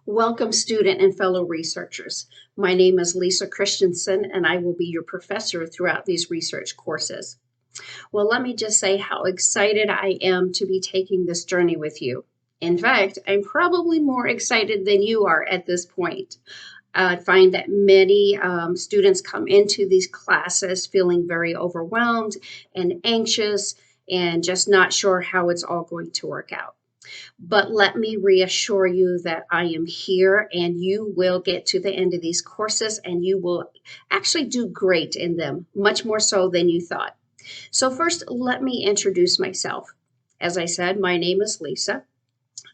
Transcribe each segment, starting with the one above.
Welcome, student and fellow researchers. My name is Lisa Christensen, and I will be your professor throughout these research courses. Well, let me just say how excited I am to be taking this journey with you. In fact, I'm probably more excited than you are at this point. I find that many students come into these classes feeling very overwhelmed and anxious and just not sure how it's all going to work out. But let me reassure you that I am here and you will get to the end of these courses and you will actually do great in them, much more so than you thought. So, first, let me introduce myself. As I said, my name is Lisa.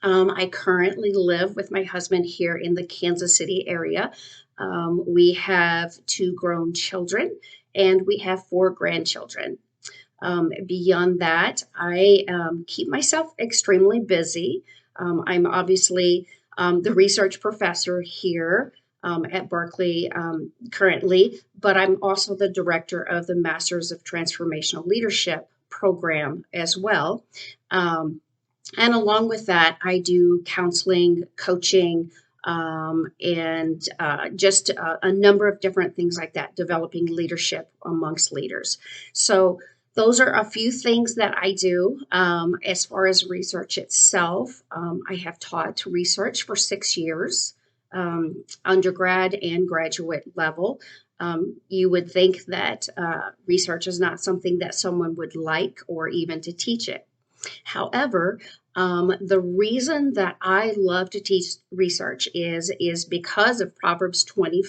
I currently live with my husband here in the Kansas City area. We have two grown children and we have four grandchildren. Beyond that, I keep myself extremely busy. I'm obviously the research professor here at Berkeley currently, but I'm also the director of the Masters of Transformational Leadership program as well. And along with that, I do counseling, coaching, and just a number of different things like that, developing leadership amongst leaders. So, those are a few things that I do. As far as research itself, I have taught research for 6 years, undergrad and graduate level. You would think that research is not something that someone would like or even to teach it. However, the reason that I love to teach research is because of Proverbs 20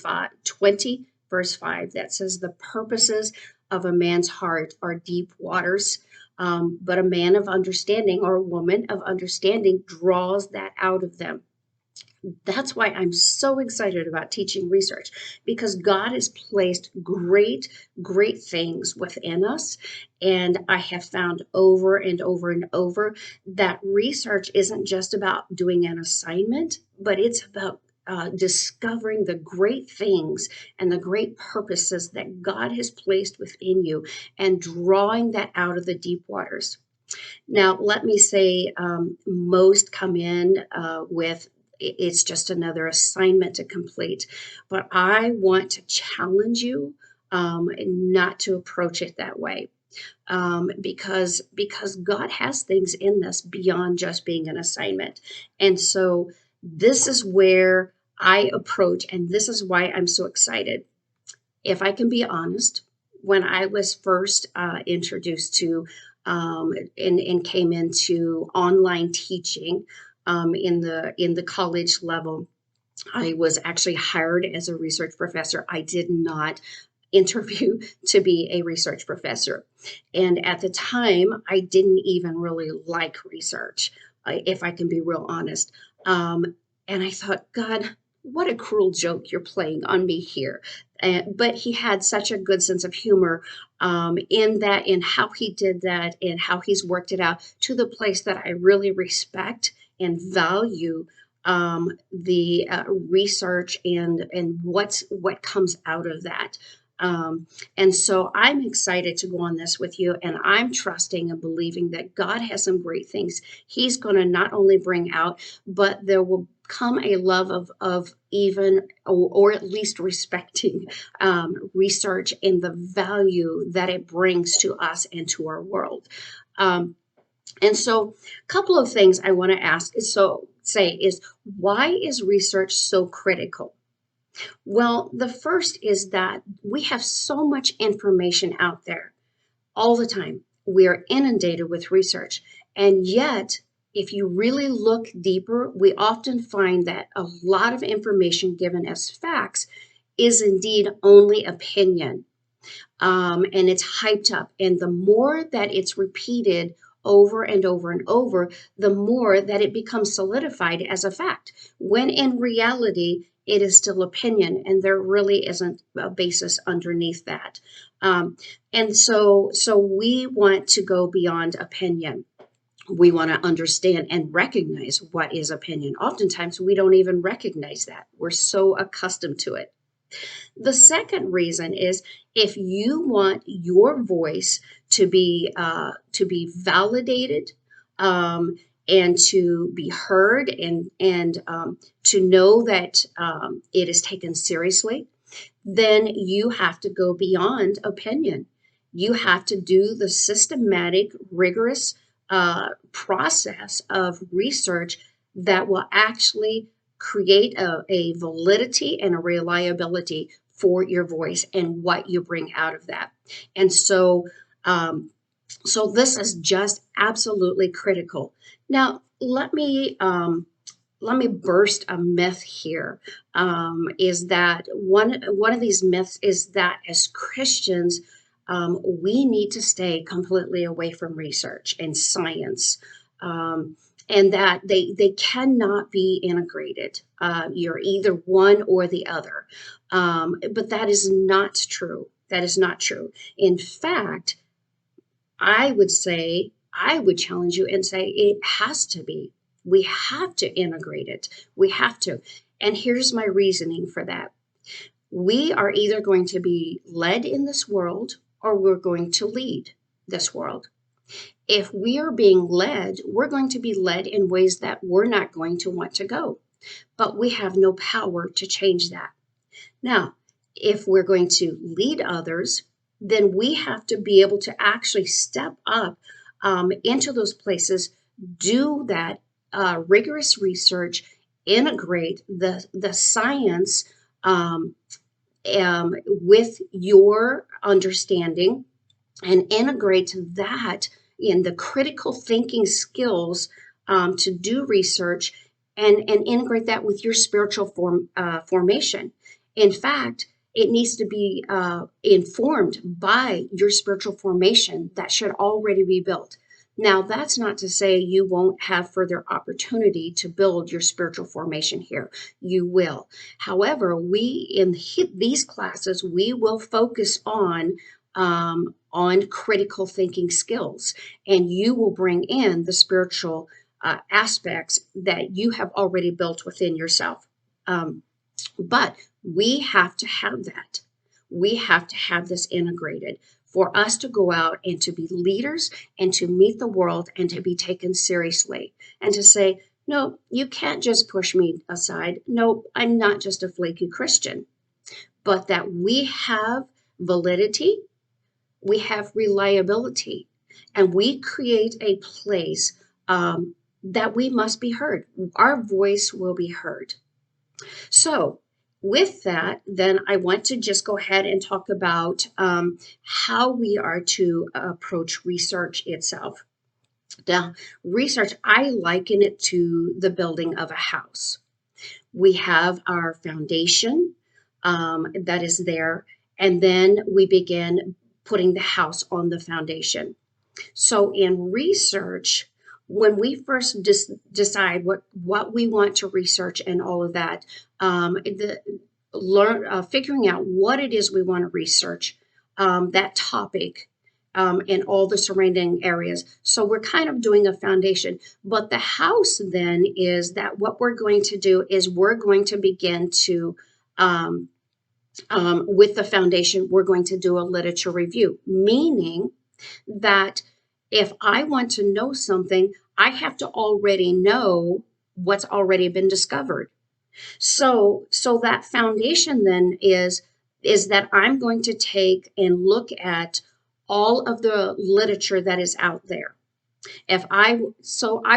verse 5 that says the purposes of a man's heart are deep waters, but a man of understanding or a woman of understanding draws that out of them. That's why I'm so excited about teaching research because God has placed great things within us. And I have found over and over and over that research isn't just about doing an assignment, but it's about discovering the great things and the great purposes that God has placed within you and drawing that out of the deep waters. Now, let me say, most come in with it's just another assignment to complete. But I want to challenge you not to approach it that way. Because God has things in this beyond just being an assignment. And so this is where I approach, and this is why I'm so excited. If I can be honest, when I was first introduced to and came into online teaching in the college level, I was actually hired as a research professor. I did not interview to be a research professor. And at the time, I didn't even really like research, if I can be real honest. And I thought, God, what a cruel joke you're playing on me here. But he had such a good sense of humor in how he did that and how he's worked it out to the place that I really respect and value the research and what comes out of that. And so I'm excited to go on this with you, and I'm trusting and believing that God has some great things He's going to not only bring out, but there will come a love of even or at least respecting research and the value that it brings to us and to our world. And so, a couple of things I want to say is why is research so critical? Well, the first is that we have so much information out there all the time. We are inundated with research. And yet, if you really look deeper, we often find that a lot of information given as facts is indeed only opinion. And it's hyped up. And the more that it's repeated over and over and over, the more that it becomes solidified as a fact. When in reality, it is still opinion, and there really isn't a basis underneath that. And so we want to go beyond opinion. We want to understand and recognize what is opinion. Oftentimes, we don't even recognize that. We're so accustomed to it. The second reason is if you want your voice to be validated, and to be heard, and to know that it is taken seriously, then you have to go beyond opinion. You have to do the systematic, rigorous process of research that will actually create a validity and a reliability for your voice and what you bring out of that. And um, so this is just absolutely critical. Now, let me burst a myth here. Is that one of these myths is that as Christians, we need to stay completely away from research and science, um, and that they cannot be integrated. You're either one or the other, but that is not true. That is not true. In fact, I would challenge you and say it has to be. We have to integrate it. We have to. And here's my reasoning for that. We are either going to be led in this world or we're going to lead this world. If we are being led, we're going to be led in ways that we're not going to want to go, but we have no power to change that. Now, if we're going to lead others, then we have to be able to actually step up into those places, do that rigorous research, integrate the science um, with your understanding, and integrate that in the critical thinking skills to do research, and integrate that with your spiritual formation. In fact, it needs to be informed by your spiritual formation that should already be built. Now, that's not to say you won't have further opportunity to build your spiritual formation here. You will. However, we in these classes, we will focus on critical thinking skills, and you will bring in the spiritual aspects that you have already built within yourself. But we have to have that. We have to have this integrated for us to go out and to be leaders and to meet the world and to be taken seriously and to say, no, you can't just push me aside. No, I'm not just a flaky Christian, but that we have validity, we have reliability, and we create a place that we must be heard. Our voice will be heard. So, with that, then I want to just go ahead and talk about how we are to approach research itself. Now, research, I liken it to the building of a house. We have our foundation that is there, and then we begin putting the house on the foundation. So in research, when we first decide what we want to research and all of that, figuring out what it is we want to research, that topic, and all the surrounding areas. So we're kind of doing a foundation. But the house then is that what we're going to do is we're going to begin to with the foundation, we're going to do a literature review, meaning that if I want to know something, I have to already know what's already been discovered. So that foundation then is that I'm going to take and look at all of the literature that is out there. I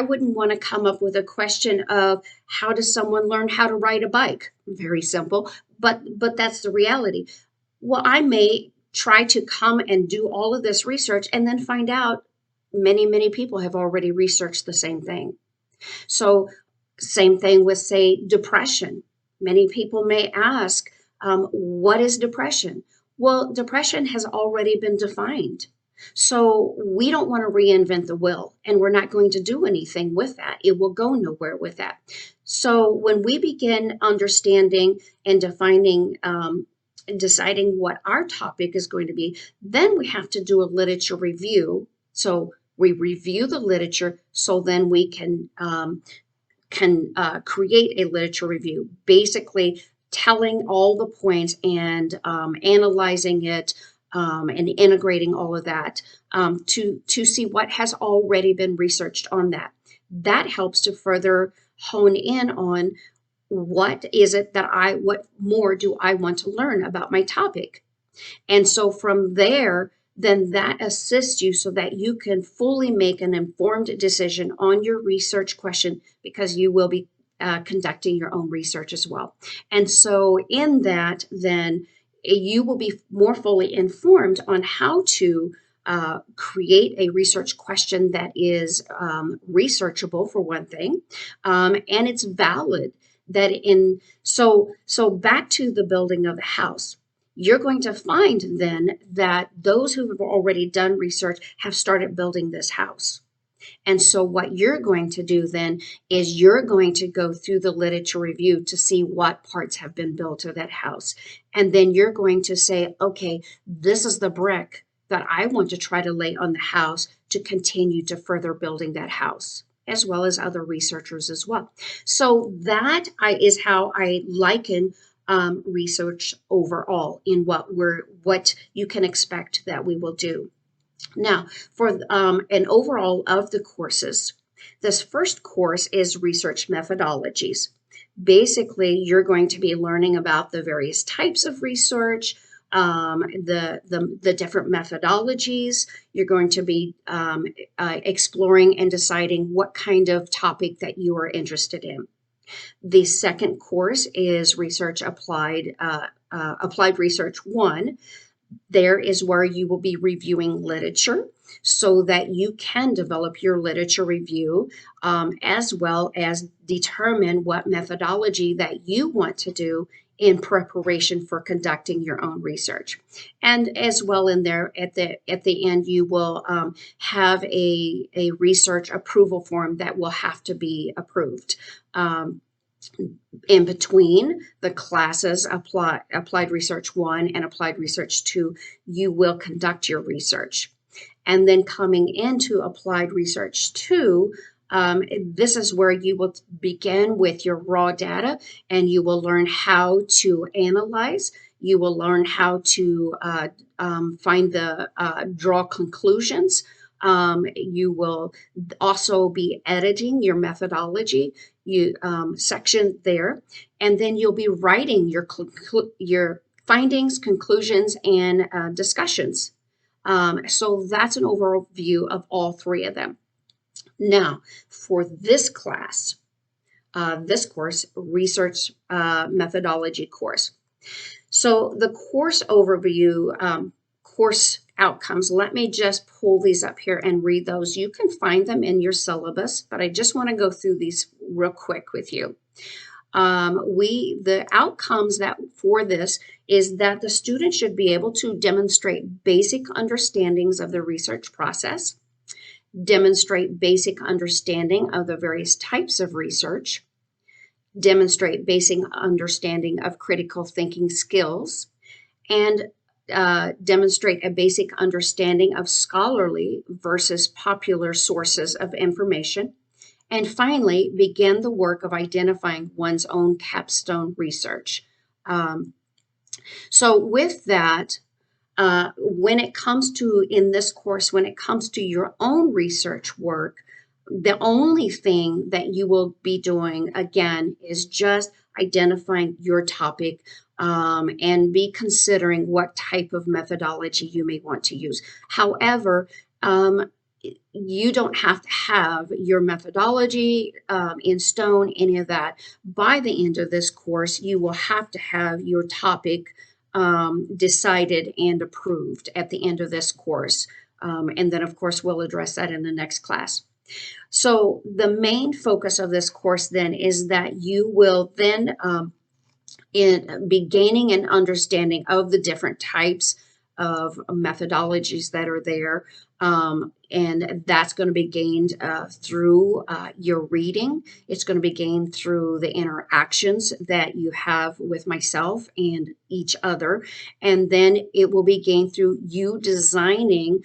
wouldn't want to come up with a question of how does someone learn how to ride a bike? Very simple, but that's the reality. Well, I may try to come and do all of this research and then find out many people have already researched the same thing. So same thing with, say, depression. Many people may ask, what is depression? Well, depression has already been defined. So we don't want to reinvent the wheel, and we're not going to do anything with that. It will go nowhere with that. So when we begin understanding and defining, deciding what our topic is going to be, then we have to do a literature review. So we review the literature so then we can create a literature review, basically telling all the points and analyzing it and integrating all of that to see what has already been researched on that. that helps to further hone in on what is it that what more do I want to learn about my topic? And so from there, then that assists you so that you can fully make an informed decision on your research question, because you will be conducting your own research as well. And so in that, then you will be more fully informed on how to create a research question that is researchable, for one thing, and it's valid. So back to the building of the house, you're going to find then that those who have already done research have started building this house. And so what you're going to do then is you're going to go through the literature review to see what parts have been built of that house. And then you're going to say, okay, this is the brick that I want to try to lay on the house to continue to further building that house, as well as other researchers as well. So that is how I liken research overall in what you can expect that we will do. Now, for an overall of the courses, this first course is research methodologies. Basically, you're going to be learning about the various types of research, the different methodologies. You're going to be exploring and deciding what kind of topic that you are interested in. The second course is research applied research 1. There is where you will be reviewing literature so that you can develop your literature review, as well as determine what methodology that you want to do in preparation for conducting your own research. And as well, in there at the end, you will have a research approval form that will have to be approved. In between the classes, Applied Research 1 and Applied Research 2, you will conduct your research. And then coming into Applied Research 2, this is where you will begin with your raw data, and you will learn how to analyze. You will learn how to draw conclusions. You will also be editing your methodology section there, and then you'll be writing your findings, conclusions, and discussions. So that's an overall view of all three of them. Now, for this class, this course, research methodology course. So the course overview, course outcomes, let me just pull these up here and read those. You can find them in your syllabus, but I just want to go through these real quick with you. The outcomes that for this is that the student should be able to demonstrate basic understandings of the research process, demonstrate basic understanding of the various types of research, demonstrate basic understanding of critical thinking skills, and demonstrate a basic understanding of scholarly versus popular sources of information. And finally, begin the work of identifying one's own capstone research. So with that, when it comes to, in this course, when it comes to your own research work, the only thing that you will be doing, again, is just identifying your topic, and be considering what type of methodology you may want to use. However, you don't have to have your methodology in stone, any of that. By the end of this course, you will have to have your topic decided and approved at the end of this course. And then, of course, we'll address that in the next class. So the main focus of this course then is that you will then be gaining an understanding of the different types of methodologies that are there. And that's going to be gained through your reading. It's going to be gained through the interactions that you have with myself and each other. And then it will be gained through you designing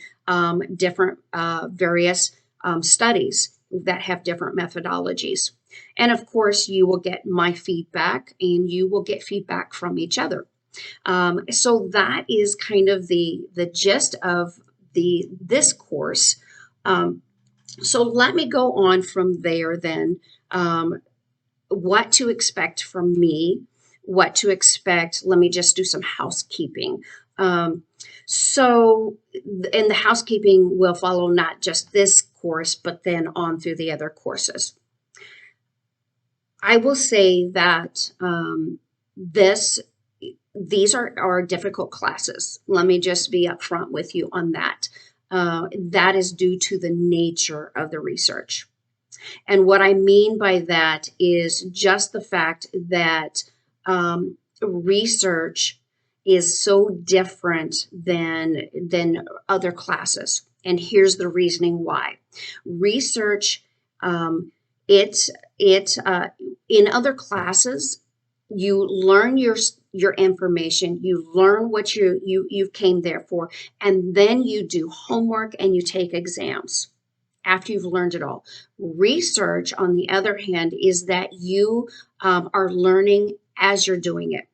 different various studies that have different methodologies. And of course, you will get my feedback, and you will get feedback from each other. So that is kind of the gist of this course. So let me go on from there then. What to expect from me, what to expect. Let me just do some housekeeping. Um, and the housekeeping will follow not just this course, but then on through the other courses. I will say that these are difficult classes. Let me just be upfront with you on that. That is due to the nature of the research. And what I mean by that is just the fact that research is so different than other classes. And here's the reasoning why. Research, it in other classes, you learn your information, you learn what you came there for, and then you do homework and you take exams after you've learned it all. Research, on the other hand, is that you are learning as you're doing it.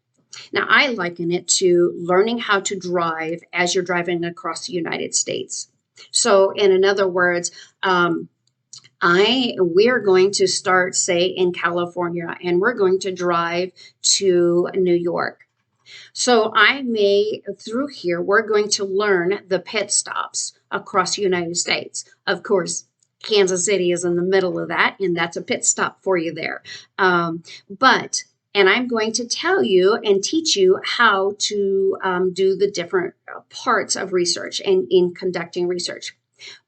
Now, I liken it to learning how to drive as you're driving across the United States. So, in other words, we're going to start, say, in California, and we're going to drive to New York. So through here, we're going to learn the pit stops across the United States. Of course, Kansas City is in the middle of that, and that's a pit stop for you there. And I'm going to tell you and teach you how to do the different parts of research and in conducting research.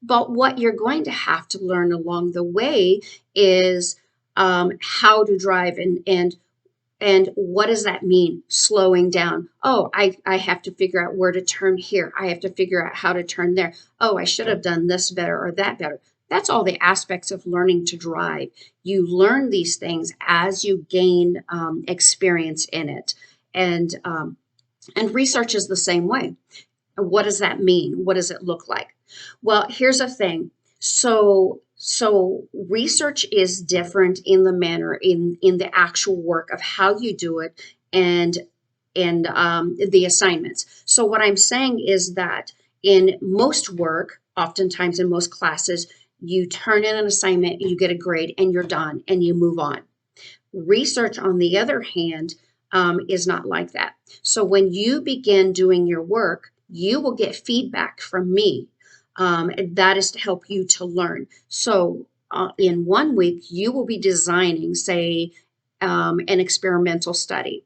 But what you're going to have to learn along the way is how to drive and what does that mean? Slowing down. Oh, I have to figure out where to turn here. I have to figure out how to turn there. Oh, I should have done this better or that better. That's all the aspects of learning to drive. You learn these things as you gain experience in it. And research is the same way. What does that mean? What does it look like? Well, here's the thing. So research is different in the manner in the actual work of how you do it and the assignments. So what I'm saying is that in most work, oftentimes in most classes, you turn in an assignment, you get a grade, and you're done, and you move on. Research, on the other hand, is not like that. So when you begin doing your work, you will get feedback from me. And that is to help you to learn. So in 1 week, you will be designing, say, an experimental study.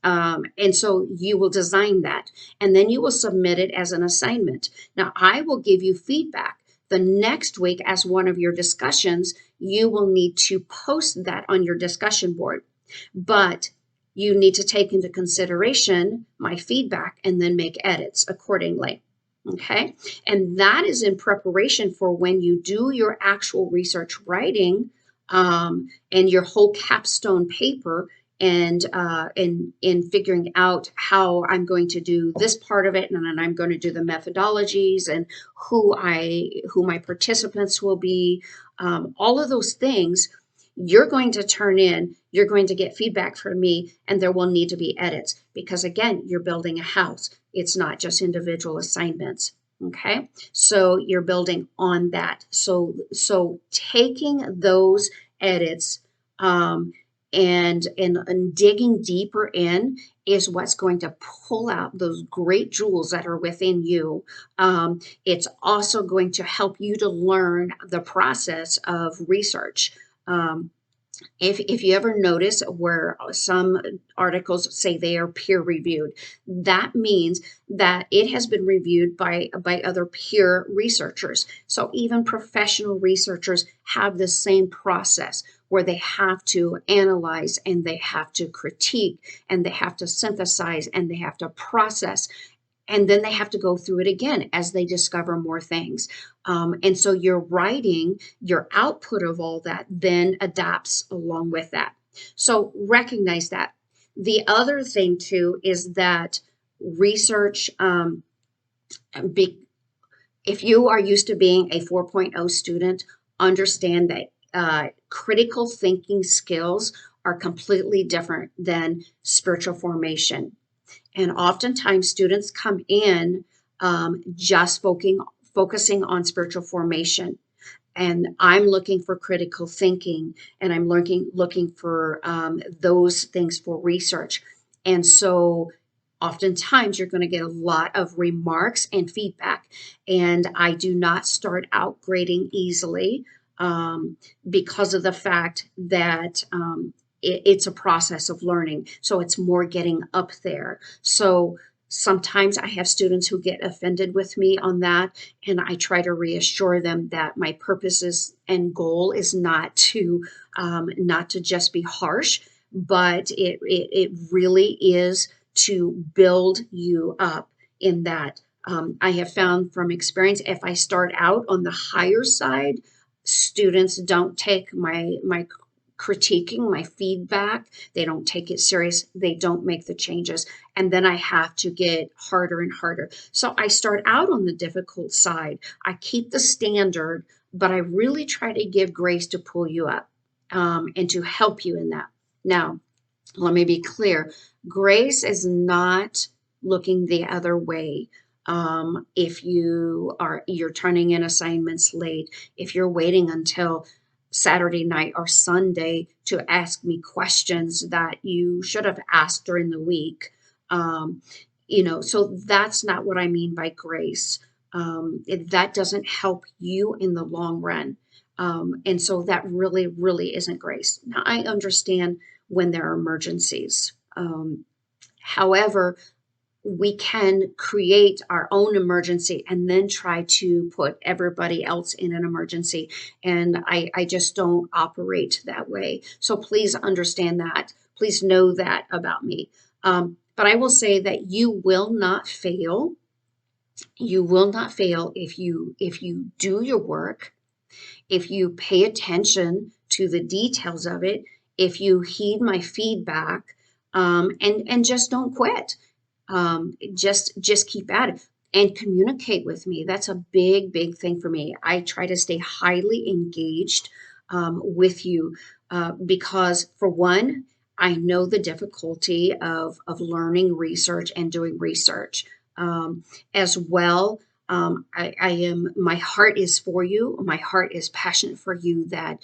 And so you will design that, and then you will submit it as an assignment. Now, I will give you feedback. The next week, as one of your discussions, you will need to post that on your discussion board. But you need to take into consideration my feedback and then make edits accordingly. Okay, and that is in preparation for when you do your actual research writing and your whole capstone paper and in figuring out how I'm going to do this part of it, and then I'm going to do the methodologies and who my participants will be, all of those things. You're going to turn in, you're going to get feedback from me, and there will need to be edits because, again, you're building a house. It's not just individual assignments. Okay, so you're building on that. So taking those edits and digging deeper in is what's going to pull out those great jewels that are within you. It's also going to help you to learn the process of research. If you ever notice where some articles say they are peer reviewed, that means that it has been reviewed by other peer researchers. So even professional researchers have the same process where they have to analyze and they have to critique and they have to synthesize and they have to process. And then they have to go through it again as they discover more things. And so your writing, your output of all that then adapts along with that. So recognize that. The other thing too is that research, if you are used to being a 4.0 student, understand that critical thinking skills are completely different than spiritual formation. And oftentimes students come in just focusing on spiritual formation. and I'm looking for critical thinking, and I'm looking for those things for research. And so oftentimes you're going to get a lot of remarks and feedback. And I do not start out grading easily, because of the fact that it's a process of learning. So it's more getting up there. So sometimes I have students who get offended with me on that, and I try to reassure them that my purpose and goal is not to just be harsh, but it really is to build you up in that. I have found from experience, if I start out on the higher side, students don't take my critiquing, my feedback. They don't take it serious. They don't make the changes. And then I have to get harder and harder. So I start out on the difficult side. I keep the standard, but I really try to give grace to pull you up, and to help you in that. Now, let me be clear. Grace is not looking the other way. If you're turning in assignments late, if you're waiting until Saturday night or Sunday to ask me questions that you should have asked during the week. So that's not what I mean by grace. That doesn't help you in the long run. And so that really, really isn't grace. Now, I understand when there are emergencies. However, we can create our own emergency and then try to put everybody else in an emergency. And I just don't operate that way. So please understand that. Please know that about me. But I will say that you will not fail. You will not fail if you do your work, if you pay attention to the details of it, if you heed my feedback, and just don't quit. Just keep at it and communicate with me. That's a big thing for me. I try to stay highly engaged with you, because for one, I know the difficulty of learning research and doing research, as well. My heart is for you. My heart is passionate for you, that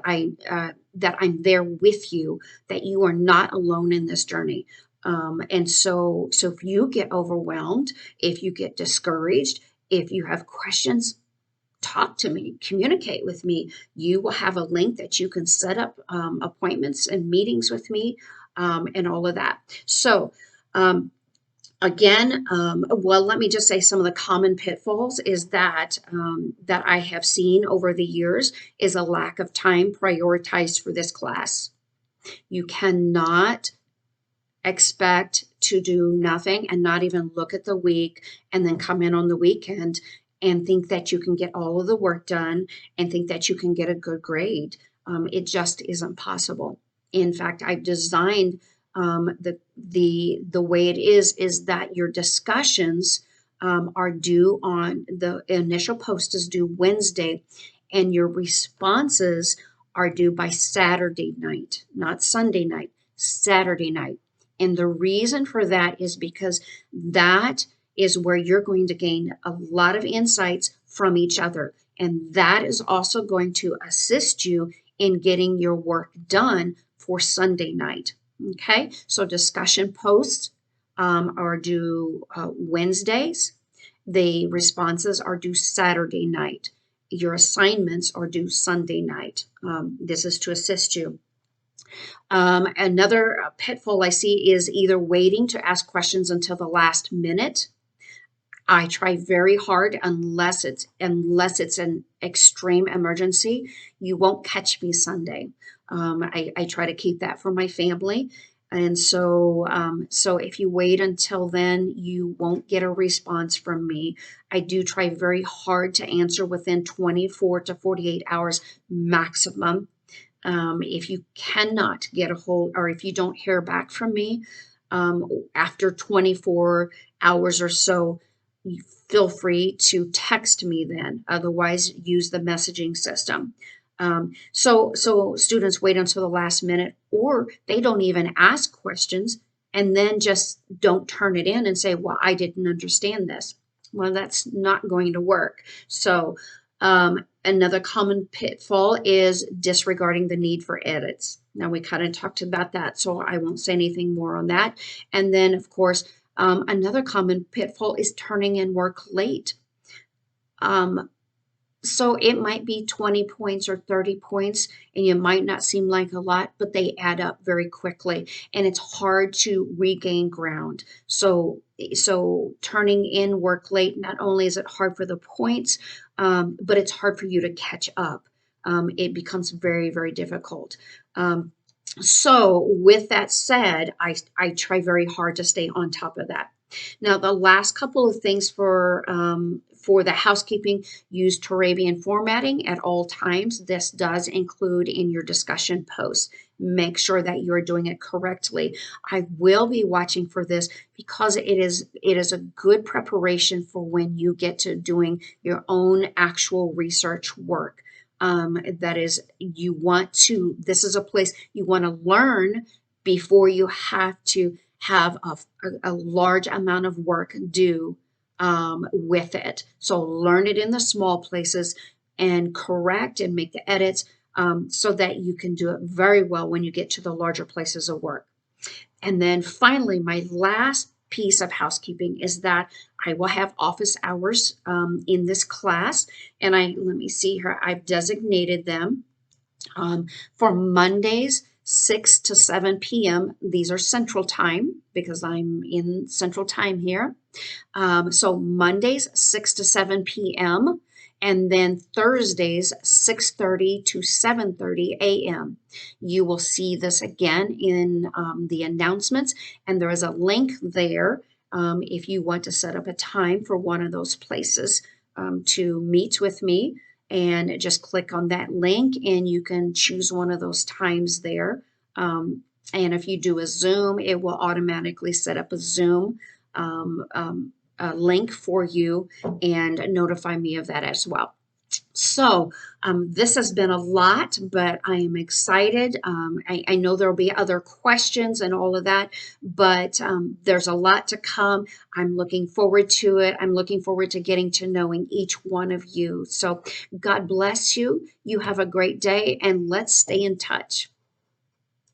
I'm there with you, that you are not alone in this journey. And so if you get overwhelmed, if you get discouraged, if you have questions, talk to me, communicate with me. You will have a link that you can set up appointments and meetings with me, and all of that. So, again, well, let me just say some of the common pitfalls is that I have seen over the years is a lack of time prioritized for this class. You cannot expect to do nothing and not even look at the week and then come in on the weekend and think that you can get all of the work done and think that you can get a good grade. It just isn't possible. In fact, I've designed the way it is that your discussions are due on the initial post is due Wednesday, and your responses are due by Saturday night, not Sunday night, Saturday night. And the reason for that is because that is where you're going to gain a lot of insights from each other. And that is also going to assist you in getting your work done for Sunday night. Okay, so discussion posts are due Wednesdays. The responses are due Saturday night. Your assignments are due Sunday night. This is to assist you. Another pitfall I see is either waiting to ask questions until the last minute. I try very hard, unless it's an extreme emergency. You won't catch me Sunday. I try to keep that for my family. And so if you wait until then, you won't get a response from me. I do try very hard to answer within 24 to 48 hours maximum. If you cannot get a hold, or if you don't hear back from me after 24 hours or so, you feel free to text me then. Otherwise, use the messaging system. So students wait until the last minute, or they don't even ask questions and then just don't turn it in and say, well, I didn't understand this. Well, that's not going to work. So Another common pitfall is disregarding the need for edits. Now, we kind of talked about that, so I won't say anything more on that. And then, of course, another common pitfall is turning in work late. Um, so it might be 20 points or 30 points, and you might not seem like a lot, but they add up very quickly, and it's hard to regain ground. So turning in work late, not only is it hard for the points, but it's hard for you to catch up. It becomes very, very difficult. So with that said, I try very hard to stay on top of that. Now, the last couple of things for the housekeeping, use Turabian formatting at all times. This does include in your discussion posts. Make sure that you're doing it correctly. I will be watching for this because it is a good preparation for when you get to doing your own actual research work. That is, this is a place you want to learn before you have to have a large amount of work due with it. So learn it in the small places and correct and make the edits so that you can do it very well when you get to the larger places of work. And then finally, my last piece of housekeeping is that I will have office hours in this class. And let me see here, I've designated them for Mondays, 6 to 7 p.m. These are Central Time because I'm in Central Time here. So Mondays, 6 to 7 p.m. and then Thursdays, 6:30 to 7:30 a.m. You will see this again in the announcements, and there is a link there if you want to set up a time for one of those places to meet with me. And just click on that link and you can choose one of those times there. And if you do a Zoom, it will automatically set up a Zoom link for you and notify me of that as well. So this has been a lot, but I am excited. I know there will be other questions and all of that, but there's a lot to come. I'm looking forward to it. I'm looking forward to getting to knowing each one of you. So God bless you. You have a great day, and let's stay in touch.